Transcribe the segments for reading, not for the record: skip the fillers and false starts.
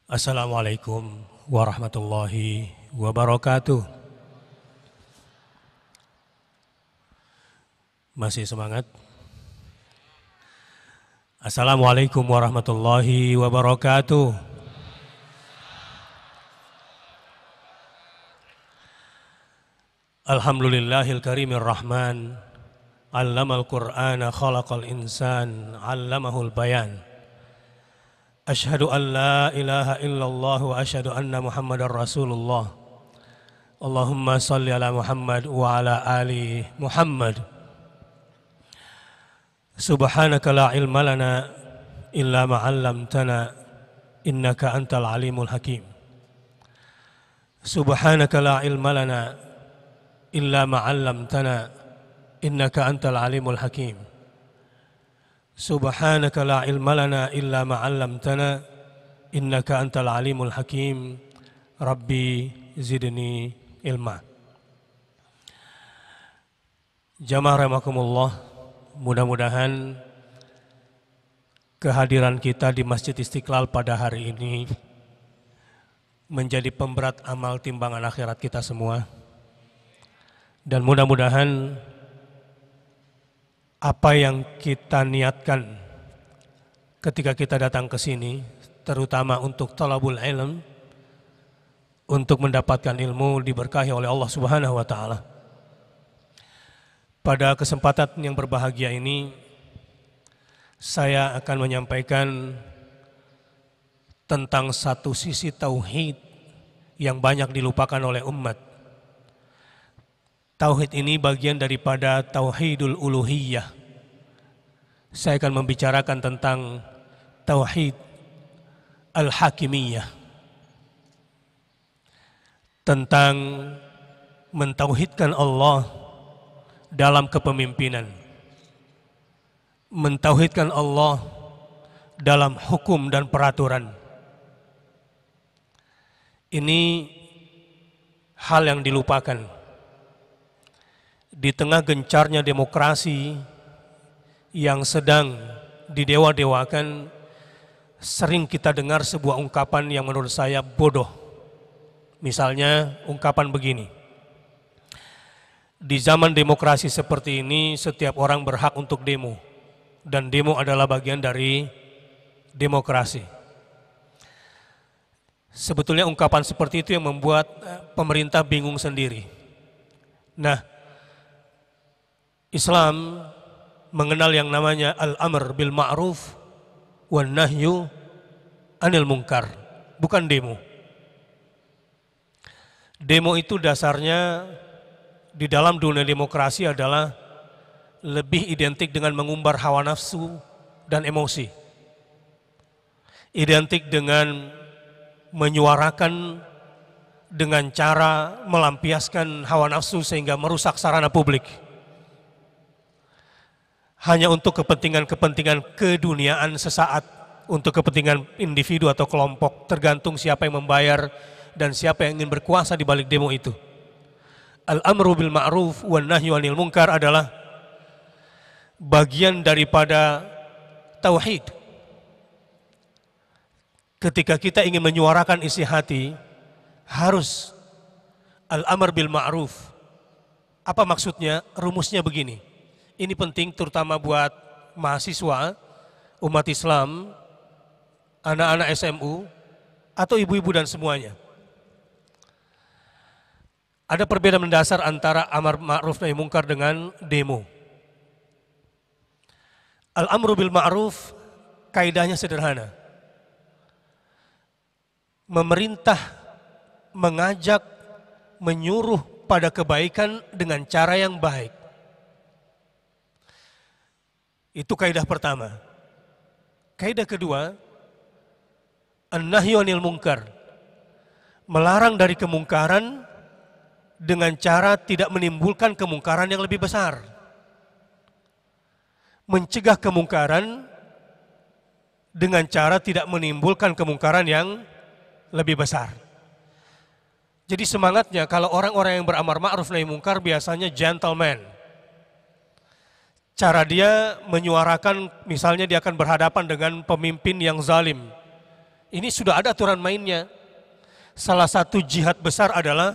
Assalamualaikum warahmatullahi wabarakatuh. Masih semangat? Assalamualaikum warahmatullahi wabarakatuh. Alhamdulillahil karimir rahman. Allamal qur'ana khalaqal insan. Allamahul bayan. Ashhadu an la ilaha illallah wa ashhadu anna Muhammadar Rasulullah. Allahumma salli ala Muhammad wa ala ali Muhammad. Subhanaka la ilma lana illa ma 'allamtana innaka antal alimul hakim. Subhanaka la ilma lana illa ma 'allamtana innaka antal alimul hakim. Subhanaka la ilma lana illa ma 'allamtana innaka antal alimul hakim. Rabbi zidni ilma. Jamaah rahimakumullah, mudah-mudahan kehadiran kita di Masjid Istiqlal pada hari ini menjadi pemberat amal timbangan akhirat kita semua. Dan mudah-mudahan apa yang kita niatkan ketika kita datang ke sini, terutama untuk talabul ilm, untuk mendapatkan ilmu, diberkahi oleh Allah Subhanahu wa taala. Pada kesempatan yang berbahagia ini, saya akan menyampaikan tentang satu sisi tauhid yang banyak dilupakan oleh umat. Tauhid ini bagian daripada tauhidul uluhiyah. Saya akan membicarakan tentang tauhid al-hakimiyah, tentang mentauhidkan Allah dalam kepemimpinan, mentauhidkan Allah dalam hukum dan peraturan. Ini hal yang dilupakan di tengah gencarnya demokrasi yang sedang didewa-dewakan. Sering kita dengar sebuah ungkapan yang menurut saya bodoh. Misalnya ungkapan begini: di zaman demokrasi seperti ini setiap orang berhak untuk demo, dan demo adalah bagian dari demokrasi. Sebetulnya ungkapan seperti itu yang membuat pemerintah bingung sendiri. Nah, Islam mengenal yang namanya al-amr bil ma'ruf wan nahyu anil munkar, bukan demo. Demo itu dasarnya di dalam dunia demokrasi adalah lebih identik dengan mengumbar hawa nafsu dan emosi. Identik dengan menyuarakan dengan cara melampiaskan hawa nafsu sehingga merusak sarana publik. Hanya untuk kepentingan-kepentingan keduniaan sesaat, untuk kepentingan individu atau kelompok, tergantung siapa yang membayar dan siapa yang ingin berkuasa di balik demo itu. Al-amru bil ma'ruf wan nahyu anil munkar adalah bagian daripada tauhid. Ketika kita ingin menyuarakan isi hati, harus al-amr bil ma'ruf. Apa maksudnya? Rumusnya begini. Ini penting terutama buat mahasiswa, umat Islam, anak-anak SMU, atau ibu-ibu dan semuanya. Ada perbedaan mendasar antara amar ma'ruf nahi munkar dengan demo. Al-amru bil ma'ruf kaidahnya sederhana. Memerintah, mengajak, menyuruh pada kebaikan dengan cara yang baik. Itu kaidah pertama. Kaidah kedua, an-nahyu anil munkar. Melarang dari kemungkaran dengan cara tidak menimbulkan kemungkaran yang lebih besar. Mencegah kemungkaran dengan cara tidak menimbulkan kemungkaran yang lebih besar. Jadi semangatnya kalau orang-orang yang beramar ma'ruf nahi munkar biasanya gentleman. Cara dia menyuarakan, misalnya dia akan berhadapan dengan pemimpin yang zalim, Ini sudah ada aturan mainnya. Salah satu jihad besar adalah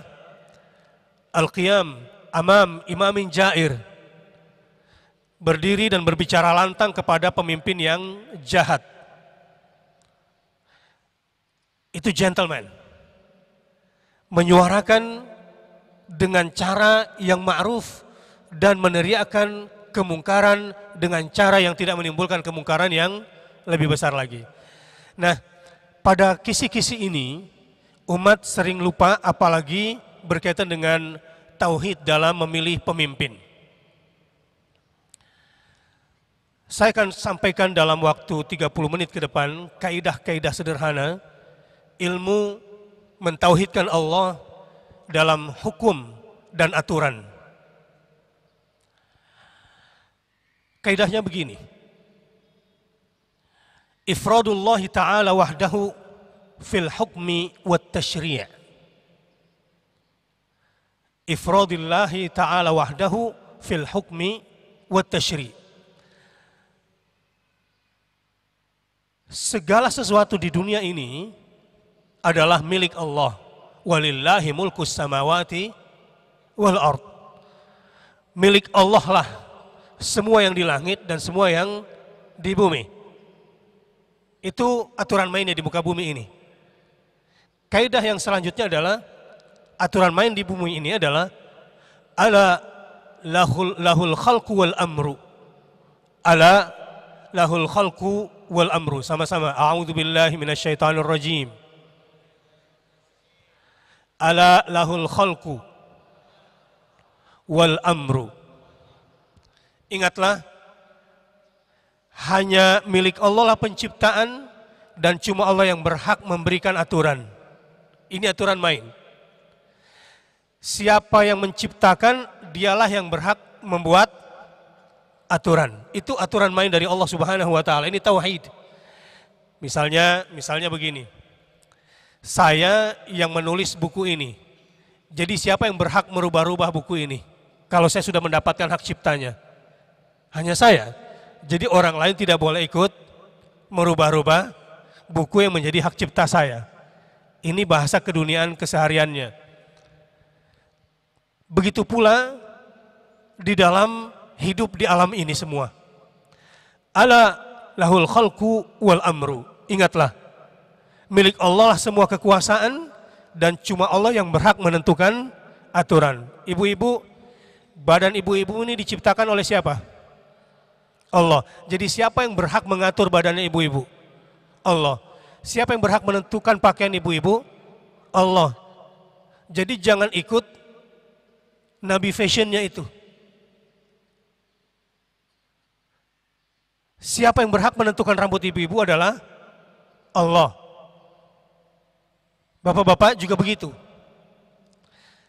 al-qiyam amam imamin jair. Berdiri dan berbicara lantang kepada pemimpin yang jahat. Itu gentleman. Menyuarakan dengan cara yang ma'ruf dan meneriakkan kemungkaran dengan cara yang tidak menimbulkan kemungkaran yang lebih besar lagi. Nah, pada kisi-kisi ini umat sering lupa, apalagi berkaitan dengan tauhid dalam memilih pemimpin. Saya akan sampaikan dalam waktu 30 menit ke depan kaidah-kaidah sederhana ilmu mentauhidkan Allah dalam hukum dan aturan. Kaidahnya begini. Ifradullah ta'ala wahdahu fil hukmi wat tashri'. Ifradullah ta'ala wahdahu fil hukmi wat tashri'. Segala sesuatu di dunia ini adalah milik Allah. Walillahi mulkus samawati wal ard. Milik Allah lah semua yang di langit dan semua yang di bumi. Itu aturan mainnya di muka bumi ini. Kaidah yang selanjutnya adalah aturan main di bumi ini adalah ala lahul khalqu wal amru. Ala lahul khalqu wal amru. Sama-sama. A'udzubillahi minasyaitonir rajim. Ala lahul khalqu wal amru. Ingatlah, hanya milik Allah lah penciptaan dan cuma Allah yang berhak memberikan aturan. Ini aturan main. Siapa yang menciptakan, dialah yang berhak membuat aturan. Itu aturan main dari Allah Subhanahu wa taala. Ini tauhid. Misalnya begini. Saya yang menulis buku ini. Jadi siapa yang berhak merubah-rubah buku ini? Kalau saya sudah mendapatkan hak ciptanya. Hanya saya. Jadi orang lain tidak boleh ikut merubah-rubah buku yang menjadi hak cipta saya. Ini bahasa keduniaan kesehariannya. Begitu pula di dalam hidup di alam ini semua. Ala lahul khalqu wal amru. Ingatlah, milik Allah lah semua kekuasaan dan cuma Allah yang berhak menentukan aturan. Ibu-ibu, badan ibu-ibu ini diciptakan oleh siapa? Allah. Jadi siapa yang berhak mengatur badannya ibu-ibu? Allah. Siapa yang berhak menentukan pakaian ibu-ibu? Allah. Jadi jangan ikut nabi fashionnya itu. Siapa yang berhak menentukan rambut ibu-ibu adalah Allah. Bapak-bapak juga begitu.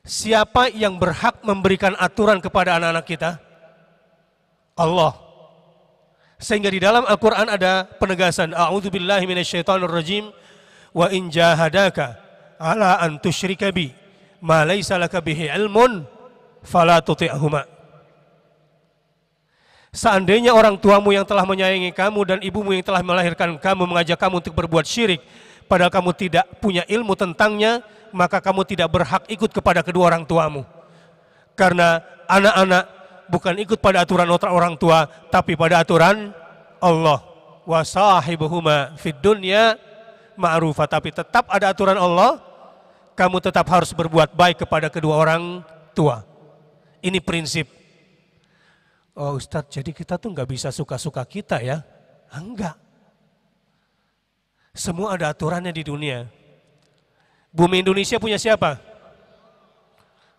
Siapa yang berhak memberikan aturan kepada anak-anak kita? Allah. Sehingga di dalam Al-Quran ada penegasan, A'udzubillahi minasyaitonirrajim, wa in jahadaka ala an tusyrika bi ma laysa laka bihi ilmun fala tuti'huma. Seandainya orang tuamu yang telah menyayangi kamu dan ibumu yang telah melahirkan kamu mengajak kamu untuk berbuat syirik, padahal kamu tidak punya ilmu tentangnya, maka kamu tidak berhak ikut kepada kedua orang tuamu. Karena anak-anak bukan ikut pada aturan orang tua, tapi pada aturan Allah. Wa sahibuhuma fid dunya ma'rufa. Tapi tetap ada aturan Allah, kamu tetap harus berbuat baik kepada kedua orang tua. Ini prinsip. Oh Ustadz, jadi kita tuh nggak bisa suka-suka kita ya? Enggak. Semua ada aturannya di dunia. Bumi Indonesia punya siapa?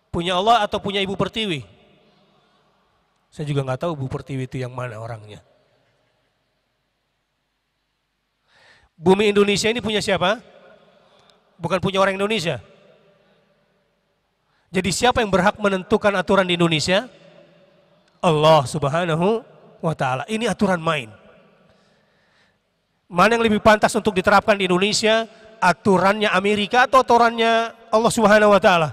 Punya Allah atau punya Ibu Pertiwi? Saya juga nggak tahu Bu Pertiwi itu yang mana orangnya. Bumi Indonesia ini punya siapa? Bukan punya orang Indonesia. Jadi siapa yang berhak menentukan aturan di Indonesia? Allah Subhanahu wa taala. Ini aturan main. Mana yang lebih pantas untuk diterapkan di Indonesia? Aturannya Amerika atau aturannya Allah Subhanahu wa taala?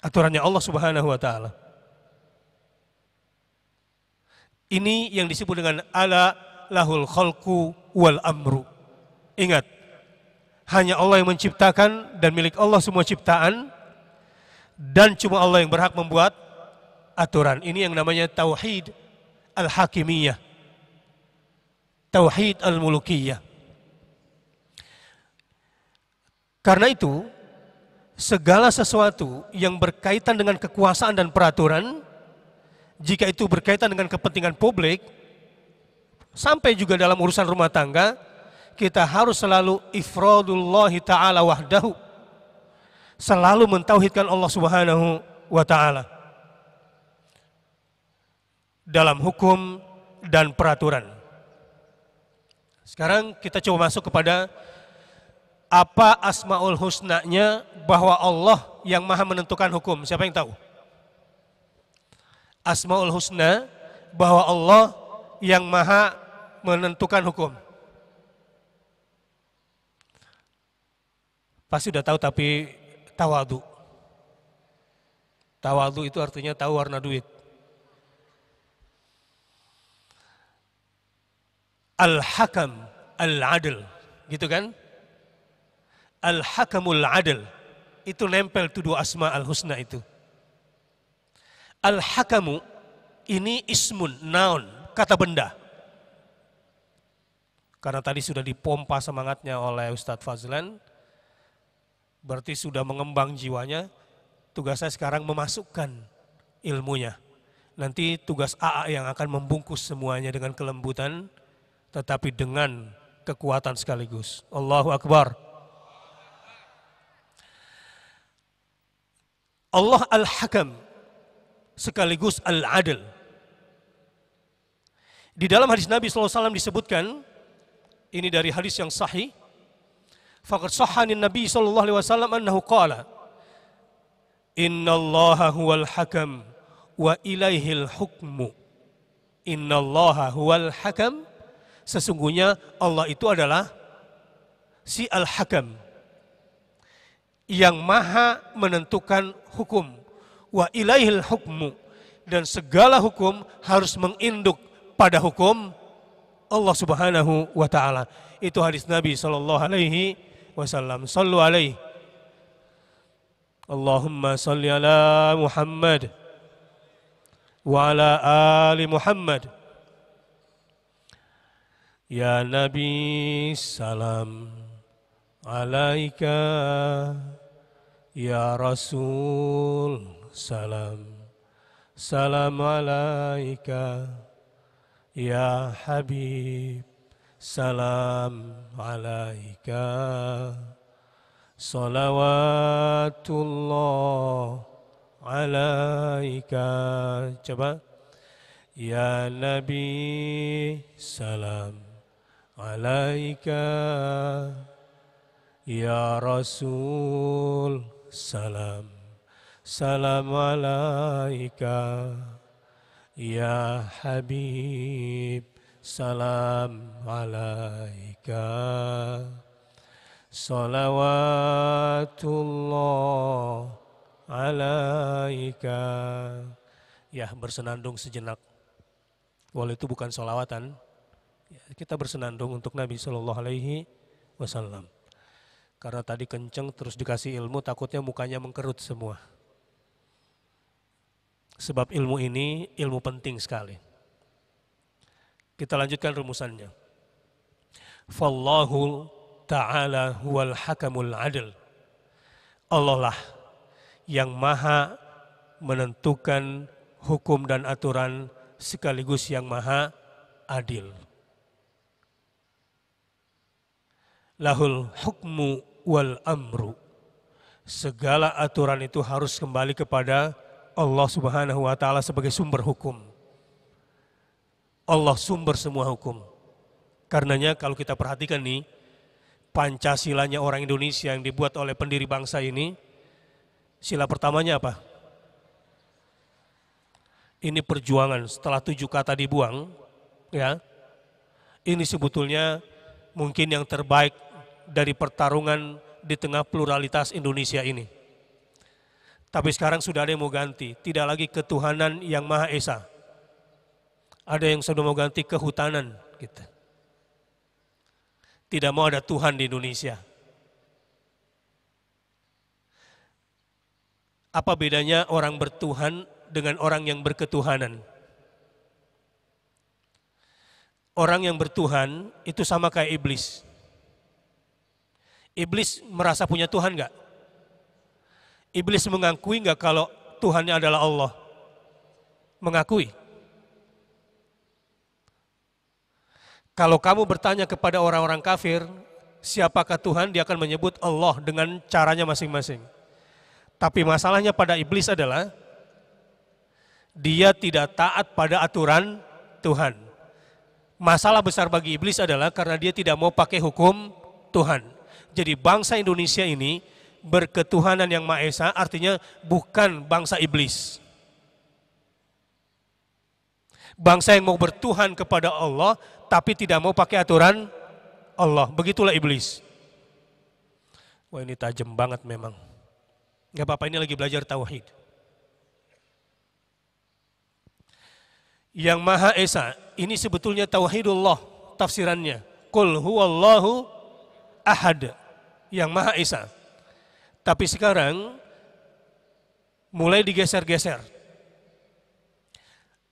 Aturannya Allah Subhanahu wa taala. Ini yang disebut dengan ala lahul khalqu wal amru. Ingat, hanya Allah yang menciptakan dan milik Allah semua ciptaan, dan cuma Allah yang berhak membuat aturan. Ini yang namanya tauhid al-hakimiyah, tauhid al-mulukiyah. Karena itu, segala sesuatu yang berkaitan dengan kekuasaan dan peraturan, jika itu berkaitan dengan kepentingan publik, sampai juga dalam urusan rumah tangga, kita harus selalu ifradullahi ta'ala wahdahu, selalu mentauhidkan Allah subhanahu wa ta'ala dalam hukum dan peraturan. Sekarang kita coba masuk kepada apa asmaul husnanya, bahwa Allah yang maha menentukan hukum. Siapa yang tahu? Asmaul husna, bahwa Allah yang maha menentukan hukum. Pasti udah tahu, tapi tawadu. Tawadu itu artinya tahu warna duit. Al-Hakam, Al-Adil, gitu kan? Al-Hakamul Adil, itu nempel tuh dua asma al-husna itu. Al-Hakamu, ini ismun, noun, kata benda. Karena tadi sudah dipompa semangatnya oleh Ustadz Fazlan, berarti sudah mengembang jiwanya. Tugas saya sekarang memasukkan ilmunya. Nanti tugas AA yang akan membungkus semuanya dengan kelembutan, tetapi dengan kekuatan sekaligus. Allahu Akbar. Allah Al-Hakam sekaligus Al-Adil. Di dalam hadis Nabi SAW disebutkan, ini dari hadis yang sahih, faqad sahhanin Nabi SAW annahu qala, innallaha huwal hakam wa ilaihil hukmu. Innallaha huwal hakam, sesungguhnya Allah itu adalah si Al-Hakam, yang maha menentukan hukum. Wa ilaihil hukmu, dan segala hukum harus menginduk pada hukum Allah subhanahu wa ta'ala. Itu hadis Nabi sallallahu alaihi wasallam. Sallu alaihi. Allahumma salli ala Muhammad wa ala ali Muhammad. Ya Nabi, salam alaika. Ya Rasul, salam, salam alaika. Ya Habib, salam alaika. Salawatullah alaika. Coba. Ya Nabi, salam alaika. Ya Rasul, salam, salam alaika. Ya Habib, salam alaika. Salawatullah alaika. Ya, bersenandung sejenak. Walau itu bukan sholawatan, kita bersenandung untuk Nabi Sallallahu Alaihi Wasallam. Karena tadi kenceng terus dikasih ilmu, takutnya mukanya mengkerut semua. Sebab ilmu ini ilmu penting sekali. Kita lanjutkan rumusannya. Fallahu ta'ala huwal hakamul adil. Allah lah yang maha menentukan hukum dan aturan, sekaligus yang maha adil. Lahul hukmu wal amru. Segala aturan itu harus kembali kepada Allah subhanahu wa ta'ala sebagai sumber hukum. Allah sumber semua hukum. Karenanya kalau kita perhatikan nih, Pancasilanya orang Indonesia yang dibuat oleh pendiri bangsa ini, sila pertamanya apa? Ini perjuangan. Setelah 7 kata dibuang, ya, ini sebetulnya mungkin yang terbaik dari pertarungan di tengah pluralitas Indonesia ini. Tapi sekarang sudah ada yang mau ganti, tidak lagi ketuhanan yang Maha Esa. Ada yang sudah mau ganti kehutanan, gitu. tidak mau ada Tuhan di Indonesia. Apa bedanya orang bertuhan dengan orang yang berketuhanan? Orang yang bertuhan itu sama kayak iblis. Iblis merasa punya Tuhan nggak? Iblis mengakui nggak kalau Tuhannya adalah Allah? Mengakui. Kalau kamu bertanya kepada orang-orang kafir, siapakah Tuhan? Dia akan menyebut Allah dengan caranya masing-masing. Tapi masalahnya pada iblis adalah dia tidak taat pada aturan Tuhan. Masalah besar bagi iblis adalah karena dia tidak mau pakai hukum Tuhan. Jadi bangsa Indonesia ini berketuhanan yang Maha Esa, artinya bukan bangsa iblis. Bangsa yang mau bertuhan kepada Allah, tapi tidak mau pakai aturan Allah. Begitulah iblis. Wah, ini tajam banget memang. Gak apa-apa, ini lagi belajar tauhid. Yang Maha Esa, ini sebetulnya tauhidullah tafsirannya. Qul huwallahu ahad. Yang Maha Esa. Tapi sekarang mulai digeser-geser.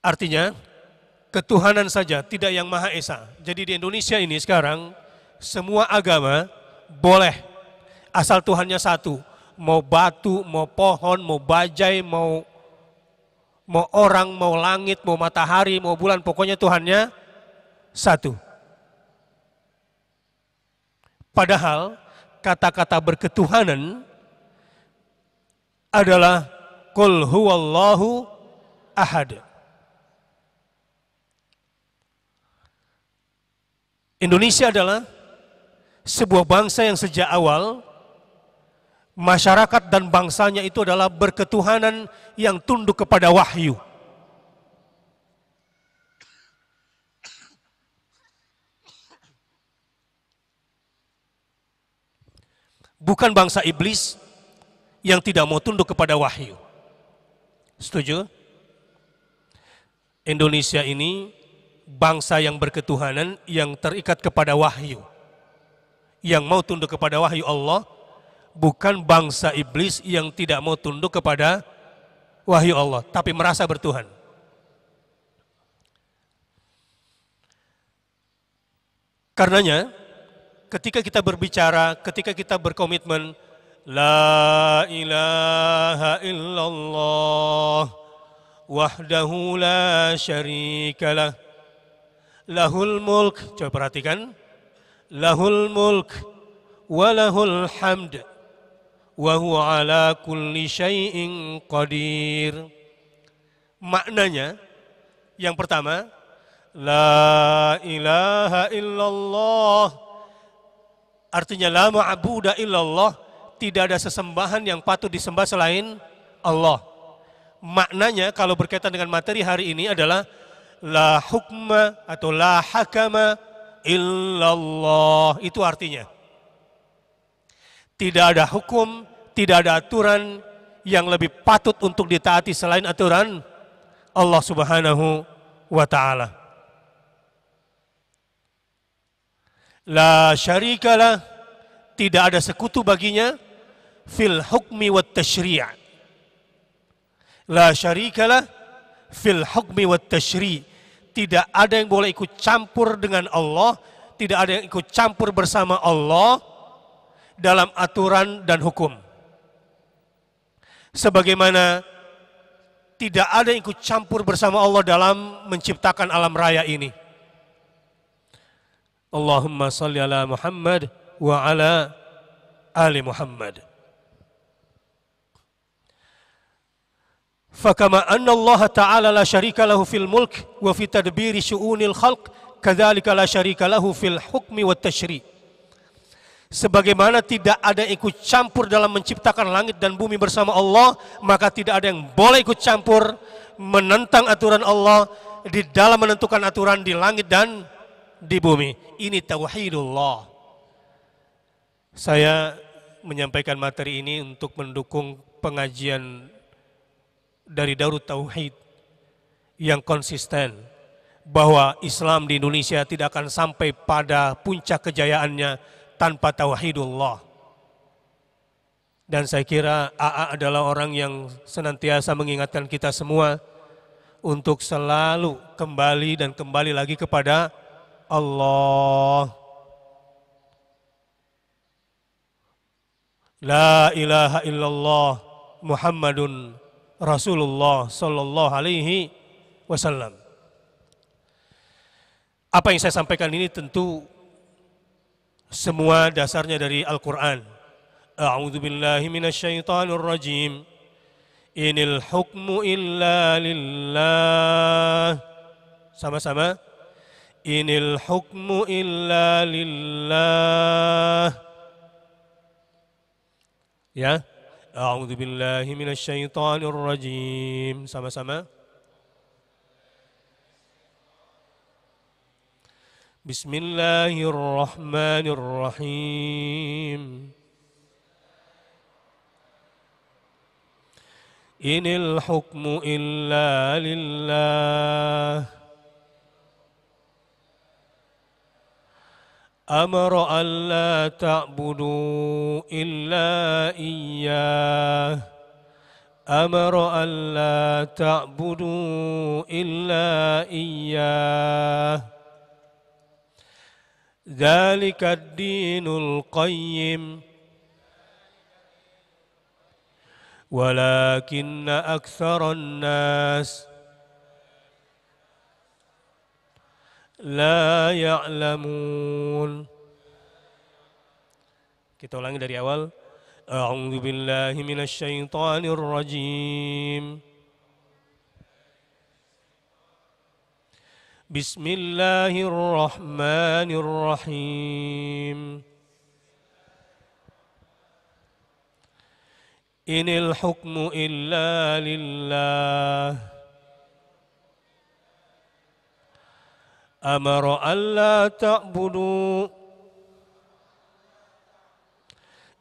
Artinya ketuhanan saja, tidak yang Maha Esa. Jadi di Indonesia ini sekarang semua agama boleh asal Tuhannya satu. Mau batu, mau pohon, mau bajai, mau orang, mau langit, mau matahari, mau bulan, pokoknya Tuhannya satu. Padahal kata-kata berketuhanan adalah Qul huwallahu ahad. Indonesia adalah sebuah bangsa yang sejak awal masyarakat dan bangsanya itu adalah berketuhanan yang tunduk kepada wahyu. Bukan bangsa iblis yang tidak mau tunduk kepada wahyu. Setuju? Indonesia ini bangsa yang berketuhanan yang terikat kepada wahyu. Yang mau tunduk kepada wahyu Allah, bukan bangsa iblis yang tidak mau tunduk kepada wahyu Allah, tapi merasa bertuhan. Karenanya, ketika kita berbicara, ketika kita berkomitmen, La ilaha illallah, wahdahu la syarikalah, lahul mulk, coba perhatikan, lahul mulk, walahul hamd, wa huwa ala kulli syai'in qadir. Maknanya, yang pertama, La ilaha illallah, artinya la ma'buda illallah, tidak ada sesembahan yang patut disembah selain Allah. Maknanya kalau berkaitan dengan materi hari ini adalah la hukma atau la hakama illallah. Itu artinya tidak ada hukum, tidak ada aturan yang lebih patut untuk ditaati selain aturan Allah Subhanahu wa ta'ala. La syarikalah, tidak ada sekutu baginya fil hukmi wat tashri'. La syarikalah fil hukmi wat tashri'. Tidak ada yang boleh ikut campur dengan Allah, tidak ada yang ikut campur bersama Allah dalam aturan dan hukum. Sebagaimana tidak ada yang ikut campur bersama Allah dalam menciptakan alam raya ini. Allahumma salli ala Muhammad wa ala ali Muhammad. Fakama anna Allah Ta'ala la syarika lahu fil mulk wa fi tadbiri syu'unil khalq, kadzalika la syarika lahu fil hukmi wat tashri'. Sebagaimana tidak ada yang ikut campur dalam menciptakan langit dan bumi bersama Allah, maka tidak ada yang boleh ikut campur menentang aturan Allah di dalam menentukan aturan di langit dan di bumi. Ini tauhidullah. Saya menyampaikan materi ini untuk mendukung pengajian dari Darut Tauhid yang konsisten bahwa Islam di Indonesia tidak akan sampai pada puncak kejayaannya tanpa tauhidullah. Dan saya kira AA adalah orang yang senantiasa mengingatkan kita semua untuk selalu kembali dan kembali lagi kepada Allah. La ilaha illallah Muhammadun Rasulullah sallallahu alaihi wasallam. Apa yang saya sampaikan ini tentu semua dasarnya dari Al-Quran. A'udzu billahi minasyaitonir rajim. Inil hukmu illa lillah. Sama-sama. Inil hukmu illa lillah. Ya. A'udzu billahi minasyaitonir rajim. Sama-sama. Bismillahirrahmanirrahim. Inil hukmu illa lillah. Amara an la ta'budu illa iyyah. Amara an la ta'budu illa iyyah. ذلك الدين القيم ولكن أكثر الناس لا يعلمون. Kita ulangi dari awal. A'udzu billahi minasyaitonir rajim. Bismillahirrahmanirrahim. Inil hukmu illa lillah. Amara an la ta'budu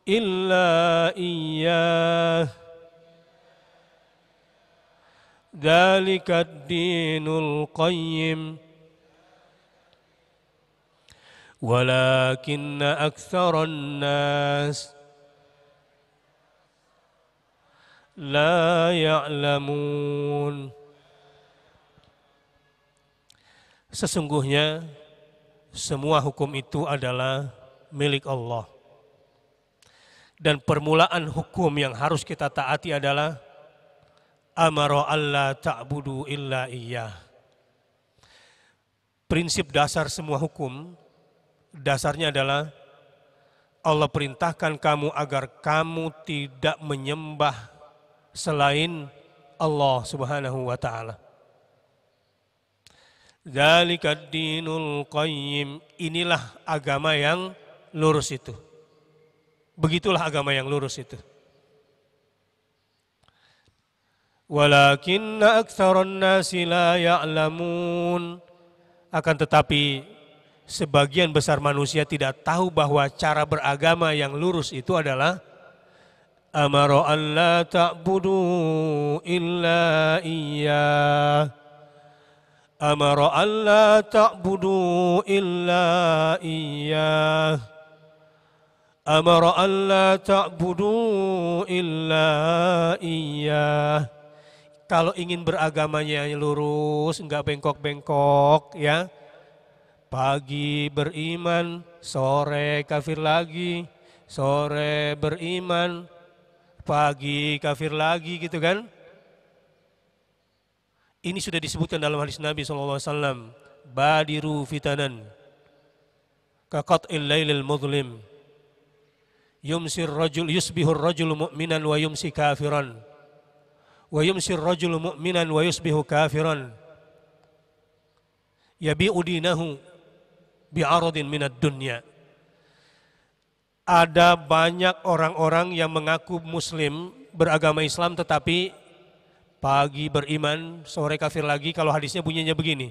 illa iyyah. Dzalika ad-dinul qayyim walakinna aktsaran nas la ya'lamun. Sesungguhnya semua hukum itu adalah milik Allah. Dan permulaan hukum yang harus kita taati adalah amara alla ta'budu illa iyyah. Prinsip dasar semua hukum, dasarnya adalah Allah perintahkan kamu agar kamu tidak menyembah selain Allah Subhanahu wa ta'ala. Dzalikad dinul qayyim. Inilah agama yang lurus itu. Begitulah agama yang lurus itu. Walakinna aktsaran nasi la ya'lamun. Akan tetapi sebagian besar manusia tidak tahu bahwa cara beragama yang lurus itu adalah amara an la ta'budu illa iyyah. Amara an la ta'budu illa iyyah. Amara an la ta'budu illa iyyah. Kalau ingin beragamanya lurus, enggak bengkok-bengkok, ya. Pagi beriman, sore kafir lagi, sore beriman, pagi kafir lagi, gitu kan? Ini sudah disebutkan dalam hadis Nabi SAW. Badiru fitanan, kaqat'il lailil mudlim, yusbihur rajul mu'minan wa yumsi kafiran. Wa yumsir rajulu mu'minan wa yusbihu kafiran yabi'u dinahu bi'aradin minad dunya. Ada banyak orang-orang yang mengaku muslim, beragama Islam, tetapi pagi beriman, sore kafir lagi. Kalau hadisnya bunyinya begini: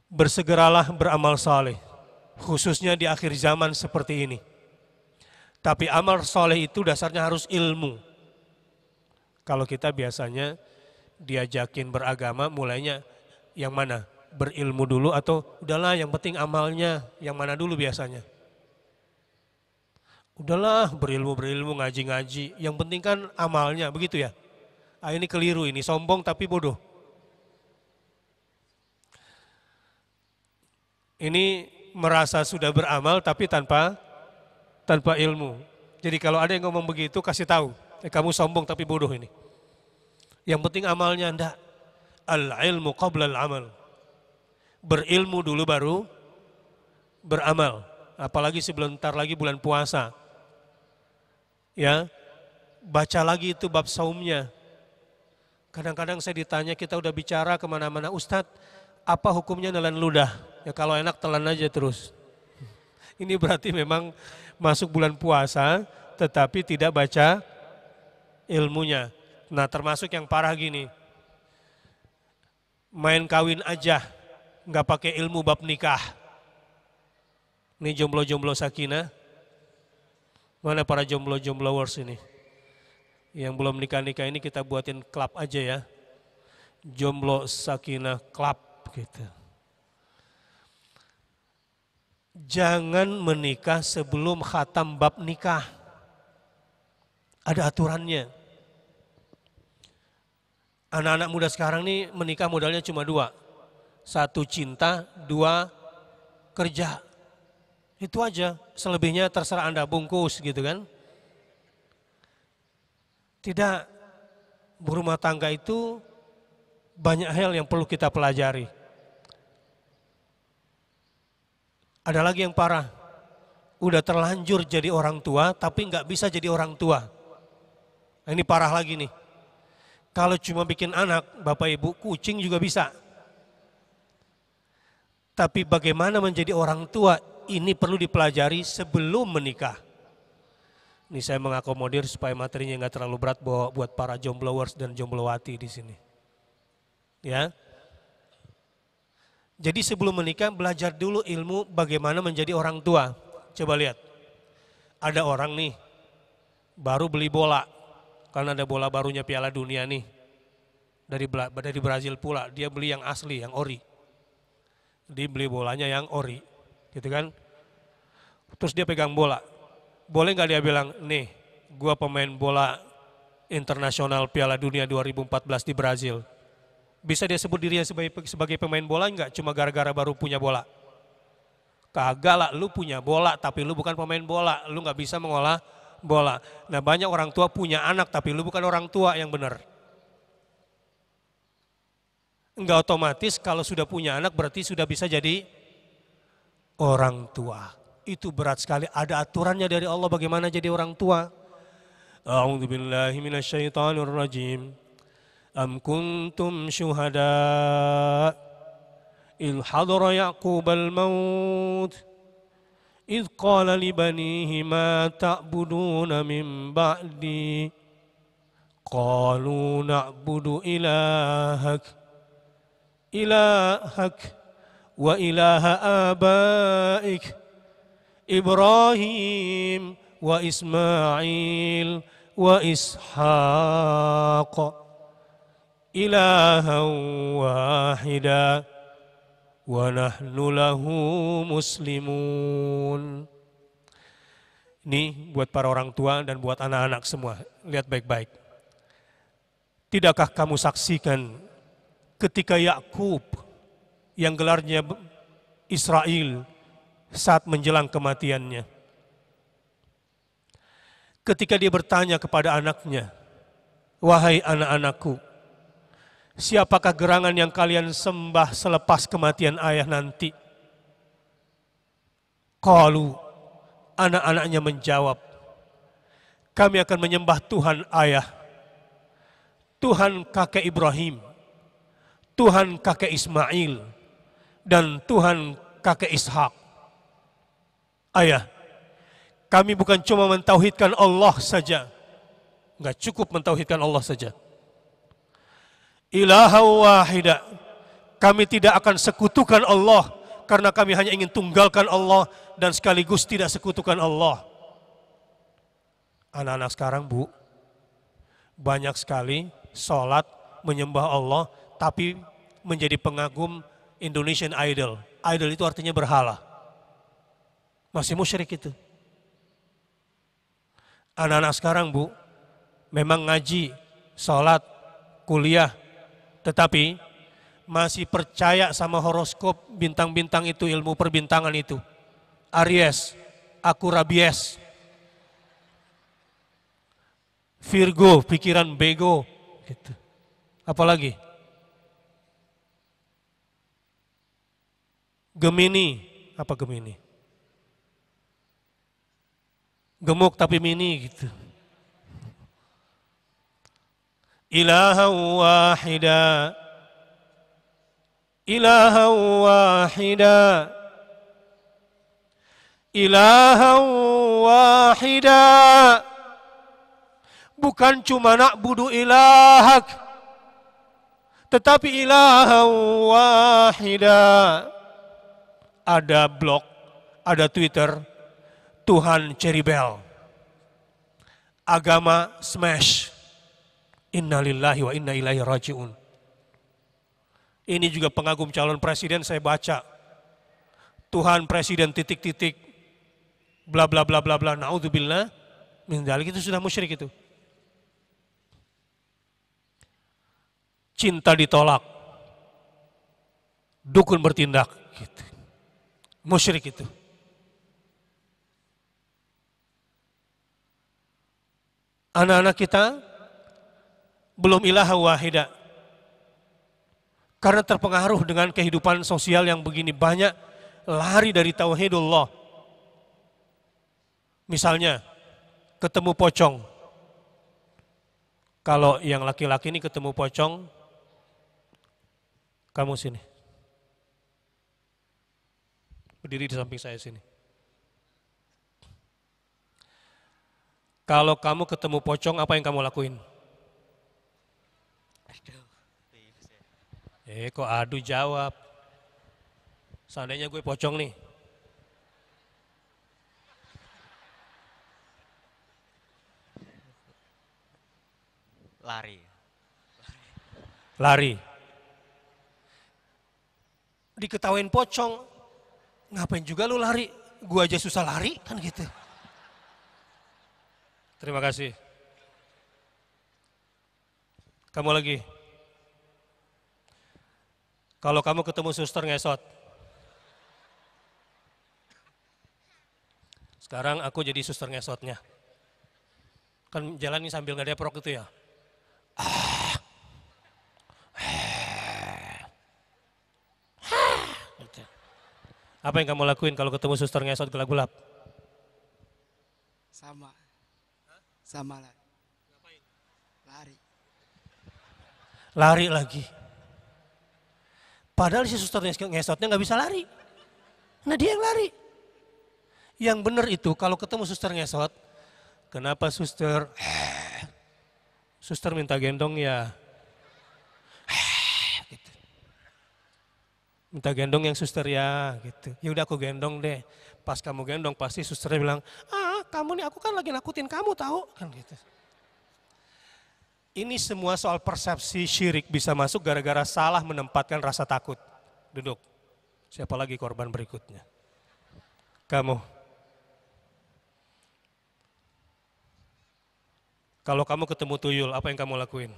bersegeralah beramal saleh, khususnya di akhir zaman seperti ini. Tapi amal saleh itu dasarnya harus ilmu. Kalau kita biasanya diajakin beragama, mulainya Yang mana? Berilmu dulu atau udahlah yang penting amalnya, yang mana dulu biasanya? Udahlah berilmu, ngaji-ngaji, yang penting kan amalnya, begitu ya? Ah, ini keliru, ini sombong tapi bodoh. Ini merasa sudah beramal tapi tanpa ilmu. Jadi kalau ada yang ngomong begitu kasih tahu, kamu sombong tapi bodoh ini. Yang penting amalnya enggak. Al-ilmu qabla al-amal. Berilmu dulu baru beramal. Apalagi sebentar lagi bulan puasa. Ya, baca lagi itu bab saumnya. Kadang-kadang saya ditanya, kita udah bicara kemana-mana, Ustadz, apa hukumnya nelan ludah? Ya kalau enak telan aja terus. Ini berarti memang masuk bulan puasa, tetapi tidak baca ilmunya. Nah termasuk yang parah gini, main kawin aja, nggak pakai ilmu bab nikah. Ini jomblo-jomblo sakinah, mana para jomblo-jomblowers ini? Yang belum nikah-nikah ini kita buatin klub aja ya. Jomblo Sakinah Club gitu. Jangan menikah sebelum khatam bab nikah. Ada aturannya. Anak-anak muda sekarang nih menikah modalnya cuma dua. Satu cinta, dua kerja. Itu aja, selebihnya terserah Anda bungkus gitu kan. Tidak, berumah tangga itu banyak hal yang perlu kita pelajari. Ada lagi yang parah, udah terlanjur jadi orang tua tapi nggak bisa jadi orang tua. Nah, ini parah lagi nih. Kalau cuma bikin anak, bapak ibu, kucing juga bisa. Tapi bagaimana menjadi orang tua, ini perlu dipelajari sebelum menikah. Ini saya mengakomodir supaya materinya nggak terlalu berat buat para jomblowers dan jomblowati di sini. Ya. Jadi sebelum menikah belajar dulu ilmu bagaimana menjadi orang tua. Coba lihat. Ada orang nih baru beli bola. Karena ada bola barunya Piala Dunia nih. Dari Brazil pula, dia beli yang asli, yang ori. Dia beli bolanya yang ori, gitu kan? Terus dia pegang bola. Boleh nggak dia bilang, nih gua pemain bola internasional Piala Dunia 2014 di Brazil. Bisa dia sebut dirinya sebagai pemain bola nggak cuma gara-gara baru punya bola? Kagak lah, lu punya bola tapi lu bukan pemain bola, lu nggak bisa mengolah bola. Nah banyak orang tua punya anak tapi lu bukan orang tua yang benar. Enggak otomatis kalau sudah punya anak berarti sudah bisa jadi orang tua. Itu berat sekali, ada aturannya dari Allah bagaimana jadi orang tua. A'udzubillahi minasyaitonirrajim. Am kuntum syuhada idh hadara Ya'qubal maut idh qala li banihi ma ta'buduna min ba'di qalu na'budu ilahak wa ilaha abaik Ibrahim wa Ismail wa Ishaq ilahan wahida wa nahnu lahu muslimun. Ini buat para orang tua dan buat anak-anak semua, lihat baik-baik. Tidakkah kamu saksikan ketika Yakub yang gelarnya Israel saat menjelang kematiannya. Ketika dia bertanya kepada anaknya, wahai anak-anakku, siapakah gerangan yang kalian sembah selepas kematian ayah nanti? Qalu, anak-anaknya menjawab, kami akan menyembah Tuhan ayah, Tuhan kakek Ibrahim, Tuhan kakek Ismail, dan Tuhan kakek Ishak. Ayah, kami bukan cuma mentauhidkan Allah saja. Enggak cukup mentauhidkan Allah saja. Ilaha wahida. Kami tidak akan sekutukan Allah karena kami hanya ingin tunggalkan Allah dan sekaligus tidak sekutukan Allah. Anak-anak sekarang, Bu, banyak sekali sholat menyembah Allah tapi menjadi pengagum Indonesian Idol. Idol itu artinya berhala. Masih musyrik itu. Anak-anak sekarang Bu, memang ngaji, sholat, kuliah, tetapi masih percaya sama horoskop bintang-bintang itu, ilmu perbintangan itu. Aries, aku rabies. Virgo, pikiran bego. Gitu. Apalagi? Gemini, apa Gemini? Gemuk tapi mini gitu. Ilaha wahida, ilaha wahida, ilaha wahida. Bukan cuma na'budu ilahak, tetapi ilaha wahida. Ada blog, ada Twitter, Tuhan Cherry Bell. Agama smash. Innalillahi wa inna ilaihi raji'un. Ini juga pengagum calon presiden saya baca. Tuhan presiden titik-titik bla bla bla bla bla, naudzubillah min dzalik, itu sudah musyrik itu. Cinta ditolak. Dukun bertindak gitu. Musyrik itu. Anak-anak kita belum ilaha wahida. Karena terpengaruh dengan kehidupan sosial yang begini banyak, lari dari tauhidullah. Misalnya, ketemu pocong. Kalau yang laki-laki ini ketemu pocong, kamu sini. Berdiri di samping saya sini. Kalau kamu ketemu pocong, apa yang kamu lakuin? Kok adu jawab. Seandainya gue pocong nih. Lari. Lari. Diketawain pocong, ngapain juga lu lari? Gua aja susah lari, kan gitu. Terima kasih. Kamu lagi. Kalau kamu ketemu suster ngesot. Sekarang aku jadi suster ngesotnya. Kan jalan ini sambil ngedeprok gitu ya. Gitu. Apa yang kamu lakuin kalau ketemu suster ngesot gelap-gelap? Sama lah. Lari. Lari lagi. Padahal si suster ngesotnya nggak bisa lari. Nah dia yang lari. Yang benar itu kalau ketemu suster ngesot, kenapa suster? Suster minta gendong ya. Gitu. Minta gendong yang suster ya, gitu. Ya udah aku gendong deh. Pas kamu gendong pasti susternya bilang, kamu nih aku kan lagi nakutin kamu tahu, kan gitu. Ini semua soal persepsi syirik bisa masuk gara-gara salah menempatkan rasa takut. Duduk. Siapa lagi korban berikutnya? Kamu. Kalau kamu ketemu tuyul, apa yang kamu lakuin?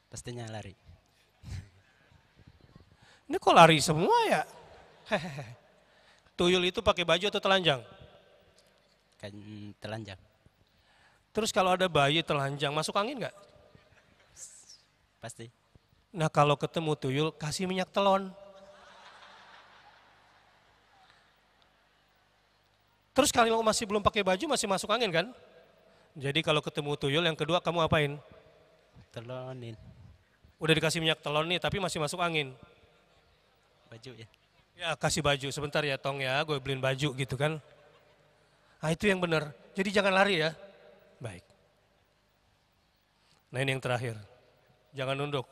Pastinya lari. Ini kok lari semua ya? Tuyul itu pakai baju atau telanjang? Kan telanjang. Terus kalau ada bayi telanjang, masuk angin nggak? Pasti. Nah kalau ketemu tuyul, kasih minyak telon. Terus kalau masih belum pakai baju, masih masuk angin kan? Jadi kalau ketemu tuyul, yang kedua kamu apain? Telonin. Udah dikasih minyak telon nih, tapi masih masuk angin. Baju ya. Ya kasih baju, sebentar ya Tong ya, gue beliin baju gitu kan. Nah itu yang benar, jadi jangan lari ya. Baik. Nah ini yang terakhir, jangan nunduk.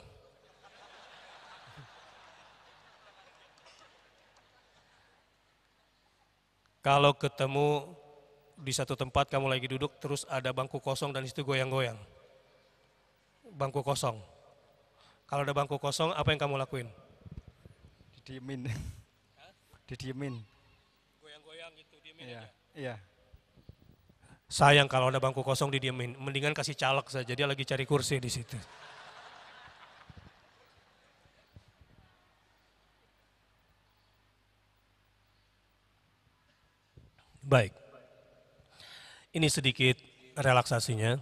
Kalau ketemu di satu tempat kamu lagi duduk, terus ada bangku kosong dan di situ goyang-goyang. bangku kosong. Kalau ada bangku kosong, apa yang kamu lakuin? Didiemin. Didiemin. Goyang-goyang gitu, diemin Iya. aja. Iya. Sayang kalau ada bangku kosong didiemin, mendingan kasih caleg saja, dia lagi cari kursi di situ. Baik, ini sedikit relaksasinya,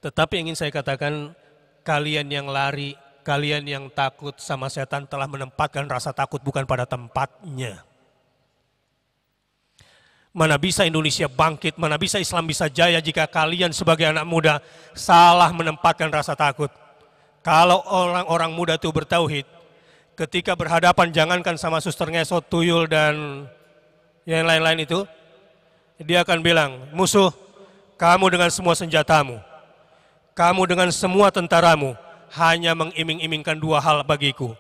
tetapi ingin saya katakan kalian yang lari, kalian yang takut sama setan telah menempatkan rasa takut bukan pada tempatnya. Mana bisa Indonesia bangkit, mana bisa Islam bisa jaya jika kalian sebagai anak muda salah menempatkan rasa takut. Kalau orang-orang muda itu bertauhid, ketika berhadapan jangankan sama suster ngesot, tuyul dan yang lain-lain itu, dia akan bilang, musuh, kamu dengan semua senjatamu, kamu dengan semua tentaramu, hanya mengiming-imingkan dua hal bagiku.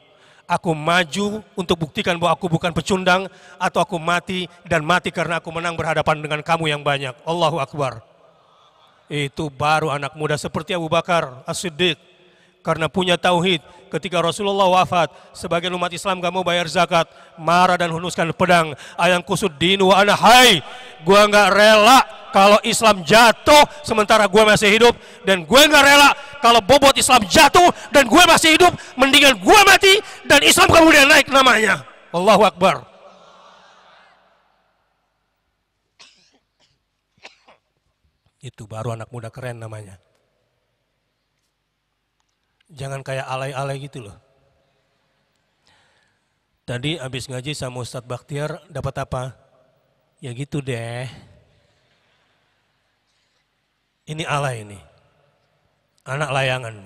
Aku maju untuk buktikan bahwa aku bukan pecundang, atau aku mati dan mati karena aku menang berhadapan dengan kamu yang banyak. Allahu Akbar. Itu baru anak muda seperti Abu Bakar As-Siddiq. Karena punya tauhid, ketika Rasulullah wafat, sebagian umat Islam gak mau bayar zakat, marah dan hunuskan pedang. Ayang kusud dinu wa ana hai. Gua gak rela kalau Islam jatuh sementara gue masih hidup, dan gue gak rela kalau bobot Islam jatuh dan gue masih hidup, mendingan gue mati dan Islam kemudian naik namanya. Allahu Akbar. Itu baru anak muda keren namanya. Jangan kayak alay-alay gitu loh. Tadi habis ngaji sama Ustadz Bakhtiar dapat apa? Ya gitu deh. Ini alay ini. Anak layangan.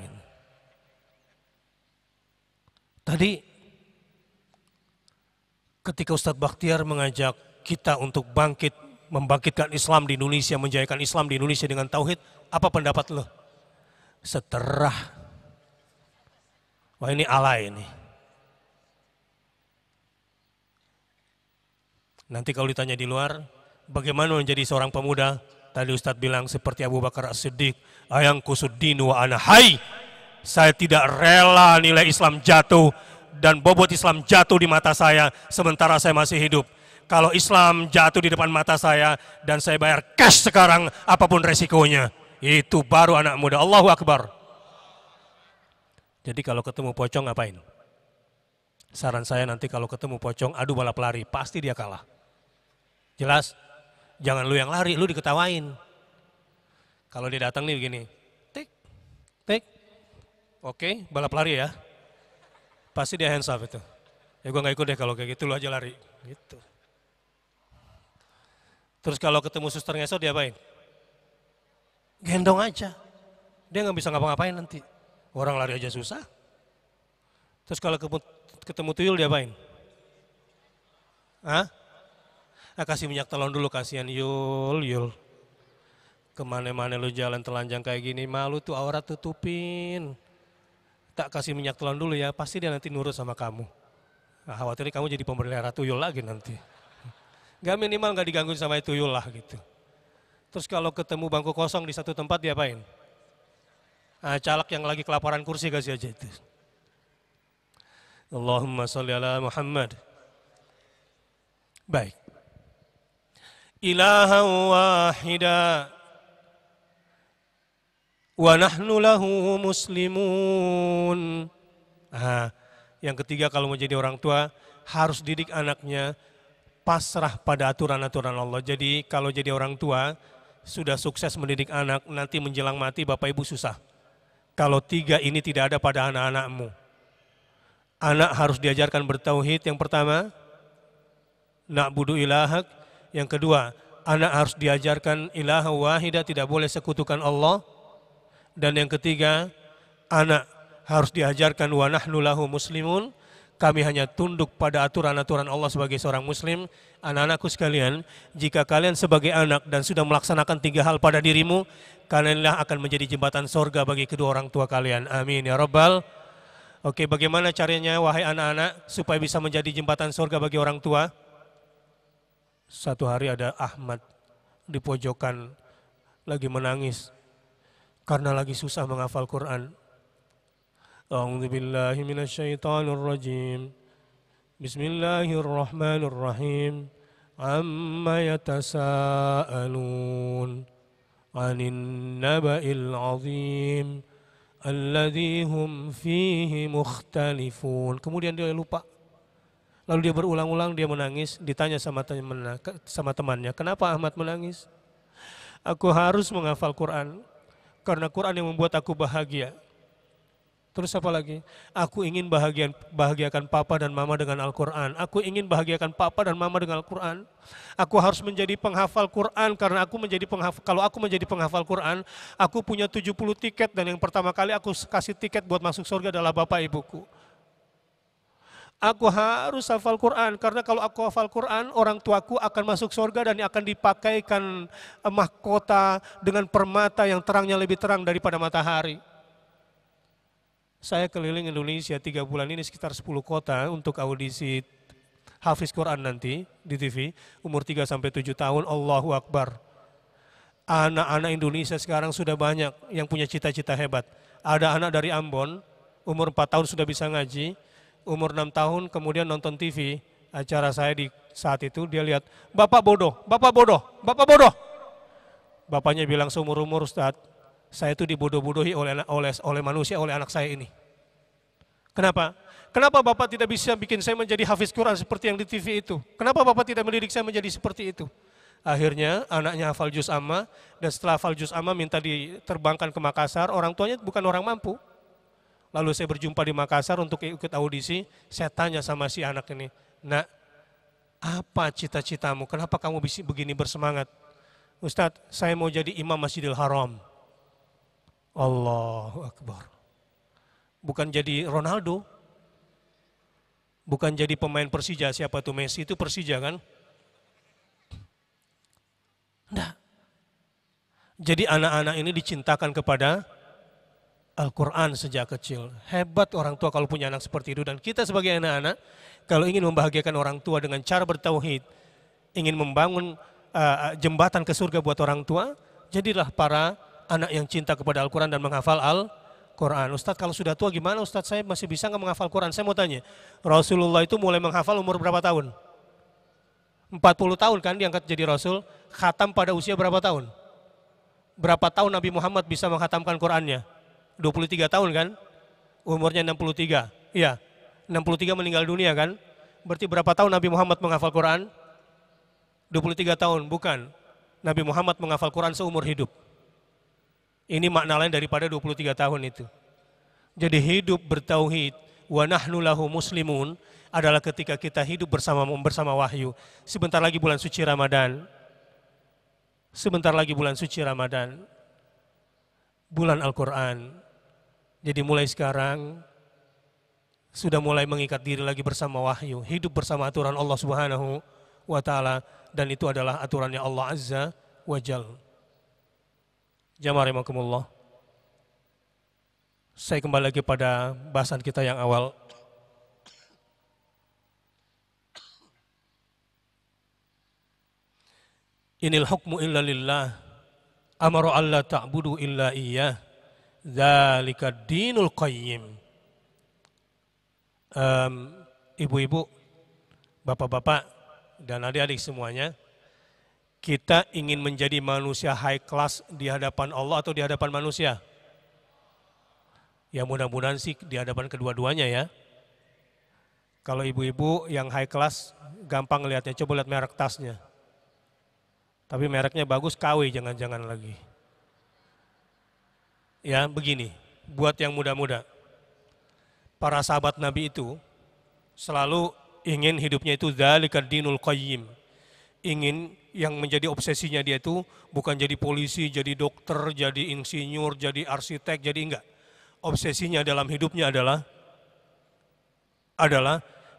Tadi ketika Ustadz Bakhtiar mengajak kita untuk bangkit, membangkitkan Islam di Indonesia, menjayakan Islam di Indonesia dengan tauhid, apa pendapat lo? Seterah. Wah ini alay ini. Nanti kalau ditanya di luar, bagaimana menjadi seorang pemuda? Tadi Ustadz bilang seperti Abu Bakar As-Siddiq, ayang kusuddin wa ana hai. Saya tidak rela nilai Islam jatuh dan bobot Islam jatuh di mata saya sementara saya masih hidup. Kalau Islam jatuh di depan mata saya dan saya bayar cash sekarang apapun resikonya, itu baru anak muda. Allahu Akbar. Jadi kalau ketemu pocong ngapain? Saran saya nanti kalau ketemu pocong adu balap lari, pasti dia kalah. Jelas? Jangan lu yang lari, lu diketawain. Kalau dia datang nih begini, tik, tik, oke, balap lari ya. Pasti dia hands up itu. Ya gua nggak ikut deh kalau kayak gitu, lu aja lari. Gitu. Terus kalau ketemu suster ngesot dia apain? Gendong aja. Dia nggak bisa ngapa-ngapain nanti. Orang lari aja susah. Terus kalau ketemu tuyul dia apain? Hah? Kasih minyak telon dulu, kasihan Yul. Kemana-mana lu jalan telanjang kayak gini, malu tuh aurat tutupin. Tak kasih minyak telon dulu ya, pasti dia nanti nurut sama kamu. Nah, khawatir kamu jadi pemelihara tuyul lagi nanti. Gak minimal gak digangguin sama tuyul lah gitu. Terus kalau ketemu bangku kosong di satu tempat dia apain? Nah, caleg yang lagi kelaparan kursi kasih aja itu. Allahumma sholli ala Muhammad. Baik. Ilaha wahida wa nahnu lahu muslimun. Nah, yang ketiga kalau mau jadi orang tua harus didik anaknya pasrah pada aturan-aturan Allah. Jadi kalau jadi orang tua sudah sukses mendidik anak, nanti menjelang mati bapak ibu susah. Kalau tiga ini tidak ada pada anak-anakmu. Anak harus diajarkan bertauhid yang pertama, na'budu ilahak. Yang kedua, anak harus diajarkan ilaha wahidah, tidak boleh sekutukan Allah. Dan yang ketiga, anak harus diajarkan wa nahnu lahu muslimun. Kami hanya tunduk pada aturan-aturan Allah sebagai seorang muslim. Anak-anakku sekalian, jika kalian sebagai anak dan sudah melaksanakan tiga hal pada dirimu, kalianlah akan menjadi jembatan sorga bagi kedua orang tua kalian. Amin ya Rabbal. Oke, bagaimana caranya wahai anak-anak supaya bisa menjadi jembatan sorga bagi orang tua? Satu hari ada Ahmad di pojokan lagi menangis karena lagi susah menghafal Quran. أعوذ بالله من الشيطان الرجيم بسم الله الرحمن الرحيم عما يتساءلون عن النبأ العظيم الذي هم فيه مختلفون. Kemudian dia lupa. Lalu dia berulang-ulang dia menangis, ditanya sama temannya, "Kenapa Ahmad menangis?" "Aku harus menghafal Quran karena Quran yang membuat aku bahagia." Terus apa lagi? "Aku ingin bahagiakan papa dan mama dengan Al-Quran. Aku ingin bahagiakan papa dan mama dengan Al-Quran. Aku harus menjadi penghafal Quran karena kalau aku menjadi penghafal Quran, aku punya 70 tiket dan yang pertama kali aku kasih tiket buat masuk surga adalah bapak ibuku. Aku harus hafal Quran karena kalau aku hafal Quran, orang tuaku akan masuk surga dan akan dipakaikan mahkota dengan permata yang terangnya lebih terang daripada matahari." Saya keliling Indonesia 3 bulan ini sekitar 10 kota untuk audisi Hafiz Quran nanti di TV, umur 3-7 tahun, Allahu Akbar. Anak-anak Indonesia sekarang sudah banyak yang punya cita-cita hebat. Ada anak dari Ambon, umur 4 tahun sudah bisa ngaji, umur 6 tahun kemudian nonton TV, acara saya di saat itu dia lihat, "Bapak bodoh, Bapak bodoh, Bapak bodoh." Bapaknya bilang, "Seumur-umur Ustadz, saya itu dibodoh-bodohi oleh manusia, oleh anak saya ini." Kenapa? Kenapa Bapak tidak bisa bikin saya menjadi hafiz Quran seperti yang di TV itu? Kenapa Bapak tidak mendidik saya menjadi seperti itu? Akhirnya anaknya hafal juz amma, dan setelah hafal juz amma minta diterbangkan ke Makassar, orang tuanya bukan orang mampu. Lalu saya berjumpa di Makassar untuk ikut audisi, saya tanya sama si anak ini, "Nak, apa cita-citamu? Kenapa kamu bisa begini bersemangat?" "Ustadz, saya mau jadi imam Masjidil Haram." Allahu Akbar. Bukan jadi Ronaldo, bukan jadi pemain Persija, siapa tuh Messi itu Persija kan? Enggak. Jadi anak-anak ini dicintakan kepada Al-Quran sejak kecil. Hebat orang tua kalau punya anak seperti itu. Dan kita sebagai anak-anak, kalau ingin membahagiakan orang tua dengan cara bertauhid, ingin membangun jembatan ke surga buat orang tua, jadilah para anak yang cinta kepada Al-Quran dan menghafal Al-Quran. "Ustadz, kalau sudah tua gimana Ustadz, saya masih bisa nggak menghafal Quran?" Saya mau tanya, Rasulullah itu mulai menghafal umur berapa tahun? 40 tahun kan diangkat jadi Rasul, khatam pada usia berapa tahun? Berapa tahun Nabi Muhammad bisa menghatamkan Qurannya? 23 tahun kan? Umurnya 63, iya 63 meninggal dunia kan? Berarti berapa tahun Nabi Muhammad menghafal Quran? 23 tahun, bukan. Nabi Muhammad menghafal Quran seumur hidup. Ini makna lain daripada 23 tahun itu. Jadi hidup bertauhid, wa nahnu lahu muslimun, adalah ketika kita hidup bersama wahyu. Sebentar lagi bulan suci Ramadan. Sebentar lagi bulan suci Ramadan. Bulan Al-Quran. Jadi mulai sekarang sudah mulai mengikat diri lagi bersama wahyu, hidup bersama aturan Allah Subhanahu wa taala, dan itu adalah aturannya Allah Azza wa Jal. Jamaah rahimakumullah. Saya kembali lagi pada bahasan kita yang awal. Inil hukmu illa lillah, amaru alla ta'budu illa iyyah, dzalika dinul qayyim. Ibu-ibu, bapak-bapak, dan adik-adik semuanya, kita ingin menjadi manusia high class di hadapan Allah atau di hadapan manusia? Ya mudah-mudahan sih di hadapan kedua-duanya ya. Kalau ibu-ibu yang high class, gampang lihatnya, coba lihat merek tasnya. Tapi mereknya bagus, KW jangan-jangan lagi. Ya begini, buat yang muda-muda. Para sahabat Nabi itu selalu ingin hidupnya itu dzalika dinul qayyim. Ingin yang menjadi obsesinya dia itu bukan jadi polisi, jadi dokter, jadi insinyur, jadi arsitek, jadi enggak. Obsesinya dalam hidupnya adalah